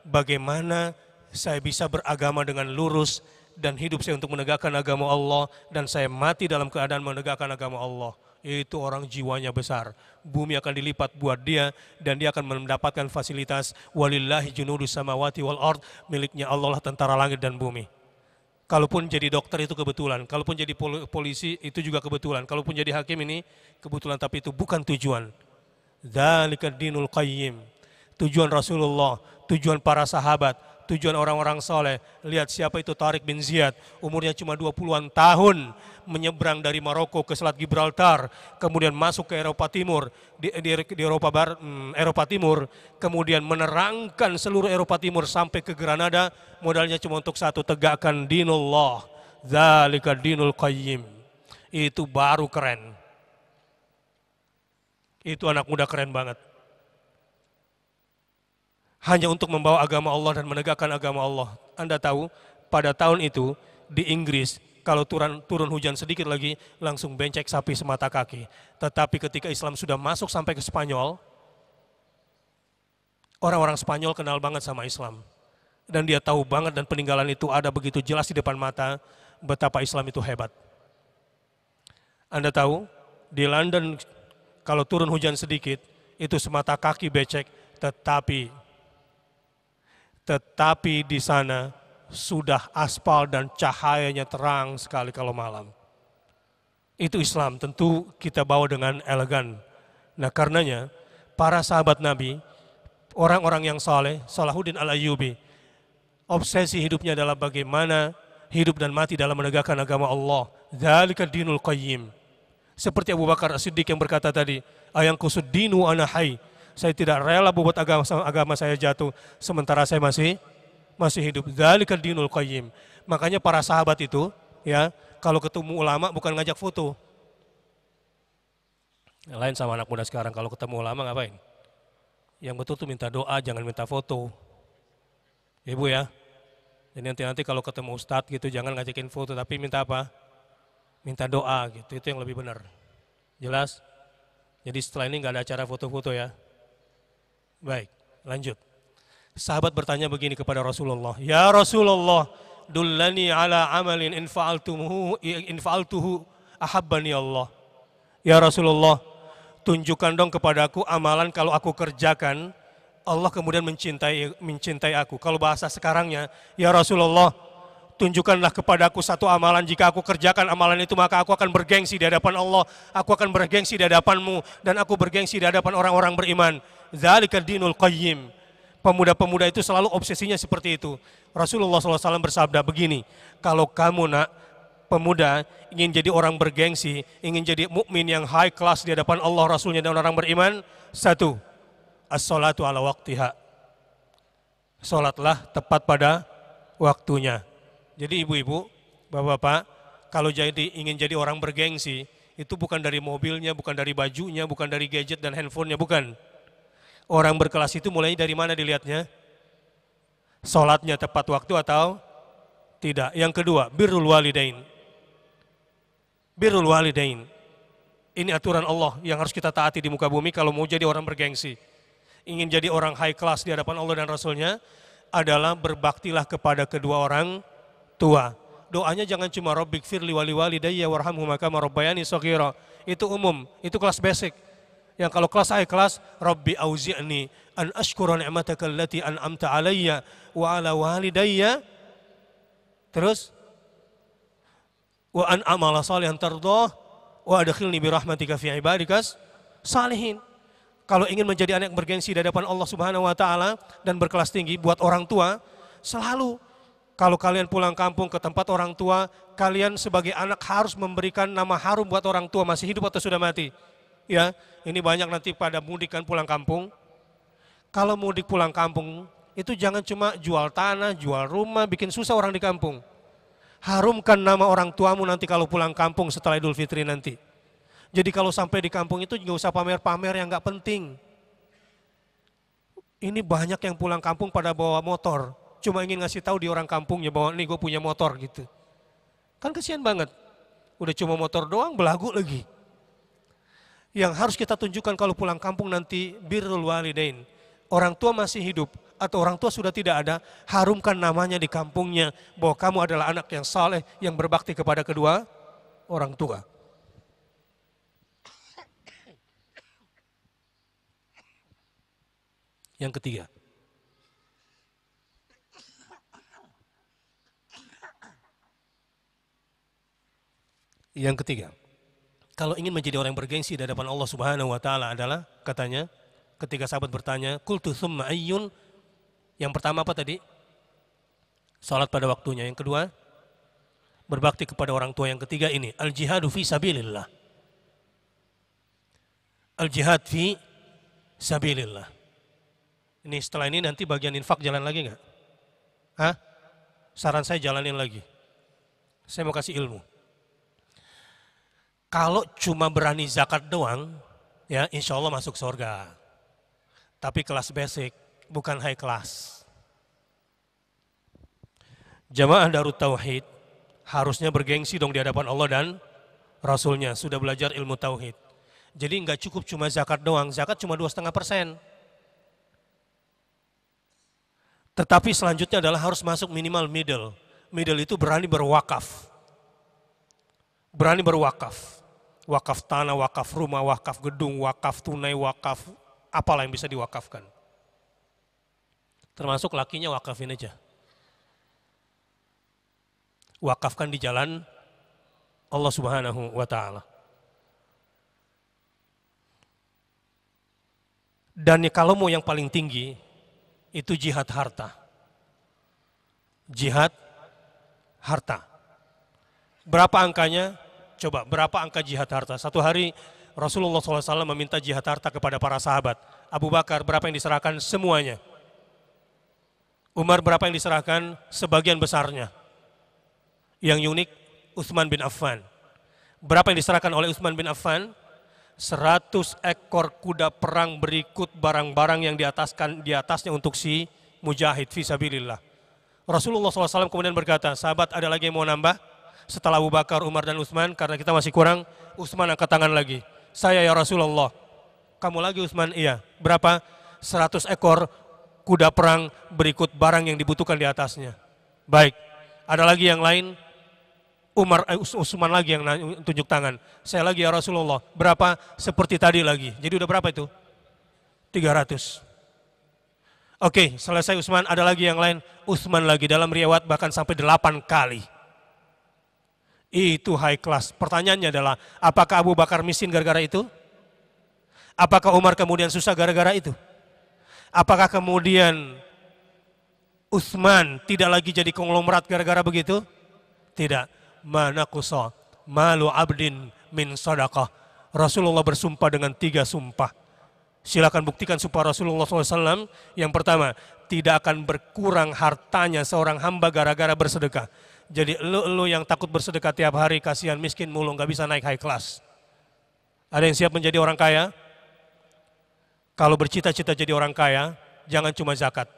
bagaimana saya bisa beragama dengan lurus dan hidup saya untuk menegakkan agama Allah, dan saya mati dalam keadaan menegakkan agama Allah. Itu orang jiwanya besar. Bumi akan dilipat buat dia dan dia akan mendapatkan fasilitas walillahi junudus samawati wal ard, miliknya Allah lah tentara langit dan bumi. Kalaupun jadi dokter itu kebetulan, kalaupun jadi polisi itu juga kebetulan, kalaupun jadi hakim ini kebetulan, tapi itu bukan tujuan. Dzalikad dinul qayyim. Tujuan Rasulullah, tujuan para sahabat, tujuan orang-orang soleh. Lihat siapa itu Tariq bin Ziyad, umurnya cuma 20-an tahun, menyeberang dari Maroko ke Selat Gibraltar, kemudian masuk ke Eropa Timur, di Eropa Barat, Eropa Timur, kemudian menerangkan seluruh Eropa Timur sampai ke Granada, modalnya cuma untuk satu, tegakkan dinullah, dzalika dinul qayyim. Itu baru keren. Itu anak muda keren banget. Hanya untuk membawa agama Allah dan menegakkan agama Allah. Anda tahu, pada tahun itu di Inggris, kalau turun hujan sedikit lagi, langsung bencek sapi semata kaki. Tetapi ketika Islam sudah masuk sampai ke Spanyol, orang-orang Spanyol kenal banget sama Islam. Dan dia tahu banget dan peninggalan itu ada begitu jelas di depan mata, betapa Islam itu hebat. Anda tahu, di London kalau turun hujan sedikit, itu semata kaki becek, tetapi di sana sudah aspal dan cahayanya terang sekali kalau malam. Itu Islam, tentu kita bawa dengan elegan. Nah karenanya, para sahabat Nabi, orang-orang yang saleh, Salahuddin Al-Ayyubi, obsesi hidupnya adalah bagaimana hidup dan mati dalam menegakkan agama Allah. Dzalika dinul qayyim. Seperti Abu Bakar As-Siddiq yang berkata tadi, ayang kusuddinu ana hayy. Saya tidak rela buat agama saya jatuh sementara saya masih hidup. Dzalikal dinul qayyim. Makanya para sahabat itu ya, kalau ketemu ulama bukan ngajak foto. Lain sama anak muda sekarang, kalau ketemu ulama ngapain? Yang betul tuh minta doa, jangan minta foto. Ibu ya. Jadi nanti kalau ketemu ustadz gitu jangan ngajakin foto, tapi minta apa? Minta doa gitu. Itu yang lebih benar. Jelas? Jadi setelah ini nggak ada acara foto-foto ya. Baik, lanjut. Sahabat bertanya begini kepada Rasulullah, ya Rasulullah, dullani ala amalin in fa'altuhu ahabbani Allah. Ya Rasulullah, tunjukkan dong kepadaku amalan kalau aku kerjakan, Allah kemudian mencintai aku. Kalau bahasa sekarangnya, ya Rasulullah, tunjukkanlah kepadaku satu amalan, jika aku kerjakan amalan itu maka aku akan bergengsi di hadapan Allah, aku akan bergengsi di hadapanmu, dan aku bergengsi di hadapan orang-orang beriman. Dzalikad dinul qayyim. Pemuda-pemuda itu selalu obsesinya seperti itu. Rasulullah SAW bersabda begini, kalau kamu nak pemuda ingin jadi orang bergengsi, ingin jadi mukmin yang high class di hadapan Allah, Rasulnya dan orang beriman, satu, as-salatu ala waqtiha. Salatlah tepat pada waktunya. Jadi ibu-ibu, bapak-bapak, kalau ingin jadi orang bergengsi, itu bukan dari mobilnya, bukan dari bajunya, bukan dari gadget dan handphonenya, bukan. Orang berkelas itu mulai dari mana dilihatnya? Salatnya tepat waktu atau tidak. Yang kedua, birrul walidain. Birrul walidain. Ini aturan Allah yang harus kita taati di muka bumi kalau mau jadi orang bergengsi. Ingin jadi orang high class di hadapan Allah dan Rasulnya adalah berbaktilah kepada kedua orang tua. Doanya jangan cuma Rabbik firli wali walidayya warhamhuma kama rabbayani shaghira. Itu umum, itu kelas basic. Yang kalau kelas high class, Rabbi auzi'ni an ashkura ni'mataka allati an'amta alayya wa ala walidayya. Terus wa an amala salihan tardah wa adkhilni bi rahmatika fi ibadikas salihin. Kalau ingin menjadi anak yang bergengsi di hadapan Allah Subhanahu wa taala dan berkelas tinggi buat orang tua, selalu kalau kalian pulang kampung ke tempat orang tua, kalian sebagai anak harus memberikan nama harum buat orang tua masih hidup atau sudah mati. Ya, ini banyak nanti pada mudik kan pulang kampung. Kalau mudik pulang kampung, itu jangan cuma jual tanah, jual rumah, bikin susah orang di kampung. Harumkan nama orang tuamu nanti kalau pulang kampung setelah Idul Fitri nanti. Jadi kalau sampai di kampung itu nggak usah pamer-pamer yang nggak penting. Ini banyak yang pulang kampung pada bawa motor, cuma ingin ngasih tahu di orang kampungnya bahwa nih gue punya motor gitu. Kan kesian banget, udah cuma motor doang belagu lagi. Yang harus kita tunjukkan kalau pulang kampung nanti birrul walidain. Orang tua masih hidup atau orang tua sudah tidak ada, harumkan namanya di kampungnya bahwa kamu adalah anak yang saleh yang berbakti kepada kedua orang tua. Yang ketiga, kalau ingin menjadi orang yang bergengsi di hadapan Allah Subhanahu wa taala adalah, katanya, ketika sahabat bertanya, qultu tsumma ayyun? Yang pertama apa tadi? Salat pada waktunya. Yang kedua, berbakti kepada orang tua. Yang ketiga ini, al-jihadu fi sabilillah. Al-jihad fi sabilillah. Ini setelah ini nanti bagian infak jalan lagi nggak? Hah? Saran saya jalanin lagi. Saya mau kasih ilmu. Kalau cuma berani zakat doang, ya insya Allah masuk surga. Tapi kelas basic, bukan high class. Jamaah Darut Tauhid harusnya bergengsi dong di hadapan Allah dan Rasulnya. Sudah belajar ilmu Tauhid. Jadi nggak cukup cuma zakat doang. Zakat cuma 2,5%. Tetapi selanjutnya adalah harus masuk minimal middle. Middle itu berani berwakaf. Berani berwakaf. Wakaf tanah, wakaf rumah, wakaf gedung, wakaf tunai, wakaf apalah yang bisa diwakafkan. Termasuk lakinya wakafin aja. Wakafkan di jalan Allah Subhanahu wa taala. Dan kalau mau yang paling tinggi itu jihad harta. Jihad harta. Berapa angkanya? Coba, berapa angka jihad harta? Satu hari Rasulullah SAW meminta jihad harta kepada para sahabat. Abu Bakar berapa yang diserahkan? Semuanya. Umar berapa yang diserahkan? Sebagian besarnya. Yang unik, Utsman bin Affan. Berapa yang diserahkan oleh Utsman bin Affan? 100 ekor kuda perang berikut barang-barang yang di atasnya untuk si mujahid fisabilillah. Rasulullah SAW kemudian berkata, sahabat ada lagi yang mau nambah? Setelah Abu Bakar, Umar dan Utsman, karena kita masih kurang, Utsman angkat tangan lagi. Saya ya Rasulullah. Kamu lagi Utsman? Iya. Berapa? 100 ekor kuda perang berikut barang yang dibutuhkan di atasnya. Baik. Ada lagi yang lain? Utsman lagi yang tunjuk tangan. Saya lagi ya Rasulullah. Berapa? Seperti tadi lagi. Jadi udah berapa itu? 300. Oke, selesai Utsman, ada lagi yang lain. Utsman lagi, dalam riwayat bahkan sampai 8 kali. Itu high class. Pertanyaannya adalah, apakah Abu Bakar miskin gara-gara itu? Apakah Umar kemudian susah gara-gara itu? Apakah kemudian Utsman tidak lagi jadi konglomerat gara-gara begitu? Tidak. Mana kusa malu abdin min sadaqah. Rasulullah bersumpah dengan 3 sumpah. Silakan buktikan sumpah Rasulullah SAW. Yang pertama, tidak akan berkurang hartanya seorang hamba gara-gara bersedekah. Jadi lu yang takut bersedekah tiap hari, kasihan miskin mulu, nggak bisa naik high class. Ada yang siap menjadi orang kaya? Kalau bercita-cita jadi orang kaya, jangan cuma zakat.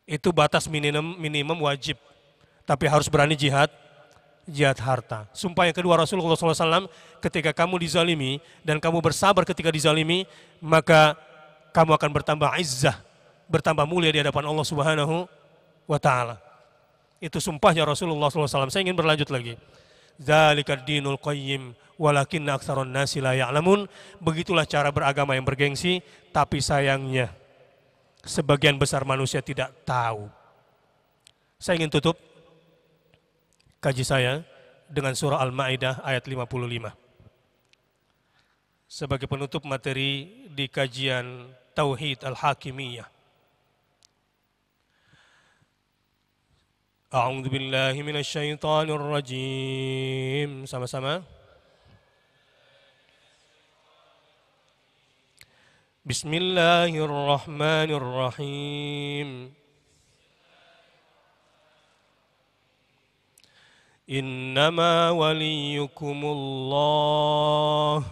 Itu batas minimum wajib. Tapi harus berani jihad harta. Sumpah yang kedua Rasulullah SAW, ketika kamu dizalimi dan kamu bersabar ketika dizalimi, maka kamu akan bertambah izzah, bertambah mulia di hadapan Allah Subhanahu wa taala. Itu sumpahnya Rasulullah SAW. Saya ingin berlanjut lagi. Dzalikad dinul qayyim walakinna aktsarun nasi la ya'lamun. Begitulah cara beragama yang bergengsi, tapi sayangnya sebagian besar manusia tidak tahu. Saya ingin tutup kaji saya dengan surah Al-Maidah ayat 55. Sebagai penutup materi di kajian Tauhid Al-Hakimiyah. A'udzu billahi minasyaitonir rajim. Sama-sama. Bismillahirrahmanirrahim. Innama waliyukumullah.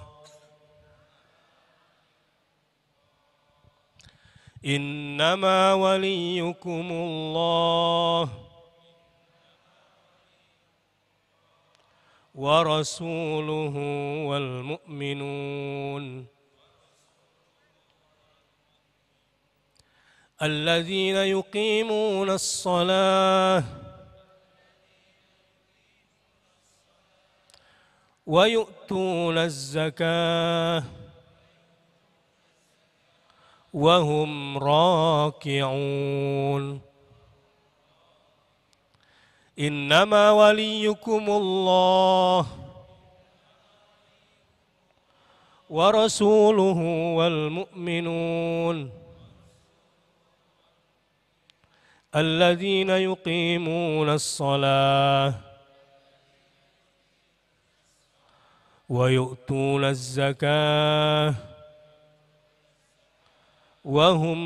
Innama waliyukumullah wa rasuluhu wal mu'minun alladzina yuqimuna as-salah wa yu'tuna az-zakah wa hum raki'un. Innama waliyukumullah ورسوله والمؤمنون الذين يقيمون الصلاة ويؤتون الزكاة وهم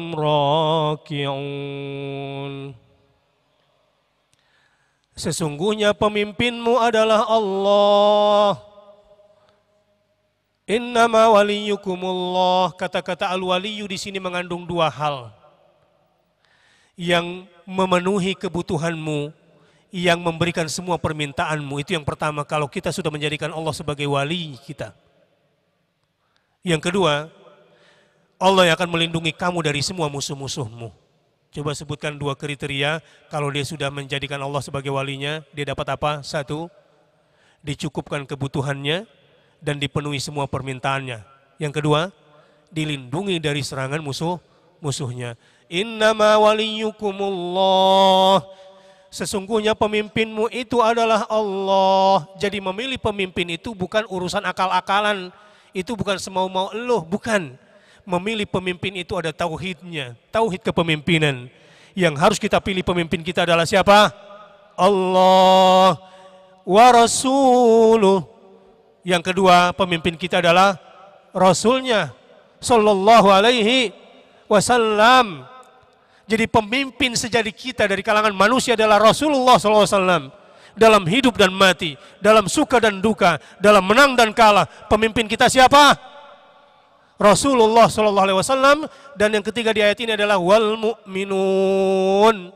راكعون. Sesungguhnya pemimpinmu adalah Allah. Innama waliyukumullah. Kata-kata al-waliyu di sini mengandung dua hal. Yang memenuhi kebutuhanmu, yang memberikan semua permintaanmu. Itu yang pertama, kalau kita sudah menjadikan Allah sebagai wali kita. Yang kedua, Allah yang akan melindungi kamu dari semua musuh-musuhmu. Coba sebutkan dua kriteria, kalau dia sudah menjadikan Allah sebagai walinya, dia dapat apa? Satu, dicukupkan kebutuhannya dan dipenuhi semua permintaannya. Yang kedua, dilindungi dari serangan musuhnya. Innama waliyukumullah. Sesungguhnya pemimpinmu itu adalah Allah. Jadi memilih pemimpin itu bukan urusan akal-akalan. Itu bukan semau-mau eluh, bukan. Memilih pemimpin itu ada tauhidnya, tauhid kepemimpinan. Yang harus kita pilih pemimpin kita adalah siapa? Allah wa rasuluh. Yang kedua, pemimpin kita adalah Rasulnya sallallahu alaihi wasallam. Jadi pemimpin sejati kita dari kalangan manusia adalah Rasulullah sallallahu alaihi wasallam. Dalam hidup dan mati, dalam suka dan duka, dalam menang dan kalah, pemimpin kita siapa? Rasulullah sallallahu alaihi wasallam. Dan yang ketiga di ayat ini adalah wal mu'minun.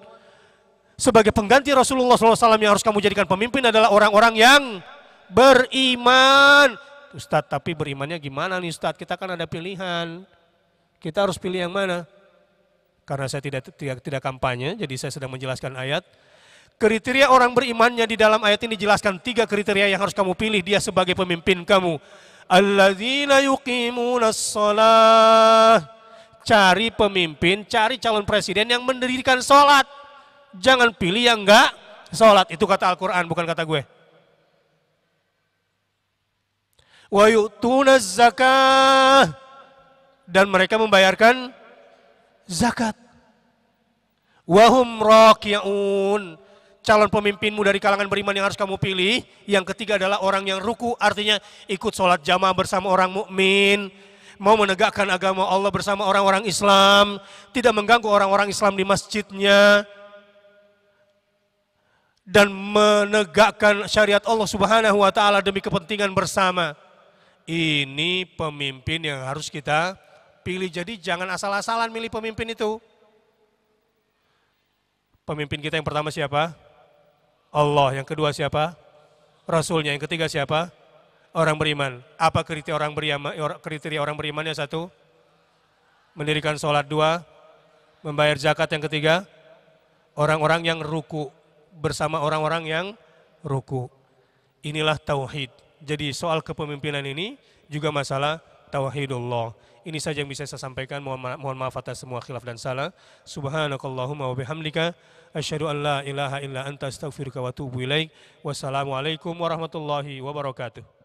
Sebagai pengganti Rasulullah sallallahu alaihi wasallam yang harus kamu jadikan pemimpin adalah orang-orang yang beriman. Ustadz, tapi berimannya gimana nih Ustadz? Kita kan ada pilihan. Kita harus pilih yang mana? Karena saya tidak kampanye, jadi saya sedang menjelaskan ayat. Kriteria orang berimannya di dalam ayat ini dijelaskan 3 kriteria yang harus kamu pilih dia sebagai pemimpin kamu. Alladzina yuqimunas shalah. Cari pemimpin, cari calon presiden yang mendirikan sholat. Jangan pilih yang enggak sholat. Itu kata Al-Quran, bukan kata gue. Wa yu'tunaz zakah. Dan mereka membayarkan zakat. Wahum raki'un. Calon pemimpinmu dari kalangan beriman yang harus kamu pilih. Yang ketiga adalah orang yang ruku, artinya ikut sholat jamaah bersama orang mukmin, mau menegakkan agama Allah bersama orang-orang Islam, tidak mengganggu orang-orang Islam di masjidnya, dan menegakkan syariat Allah Subhanahu wa taala demi kepentingan bersama. Ini pemimpin yang harus kita pilih. Jadi jangan asal-asalan milih pemimpin itu. Pemimpin kita yang pertama siapa? Allah. Yang kedua siapa? Rasulnya. Yang ketiga siapa? Orang beriman. Apa kriteria orang beriman? Kriteria orang berimannya 1, mendirikan sholat. 2, membayar zakat. Yang ketiga, orang-orang yang ruku bersama orang-orang yang ruku. Inilah tauhid. Jadi soal kepemimpinan ini juga masalah tauhidullah. Ini saja yang bisa saya sampaikan. Mohon maaf atas semua khilaf dan salah. Subhanakallahumma wa bihamdika asyhadu an la ilaha illa anta astaghfiruka wa atubu ilaik. Wassalamualaikum warahmatullahi wabarakatuh.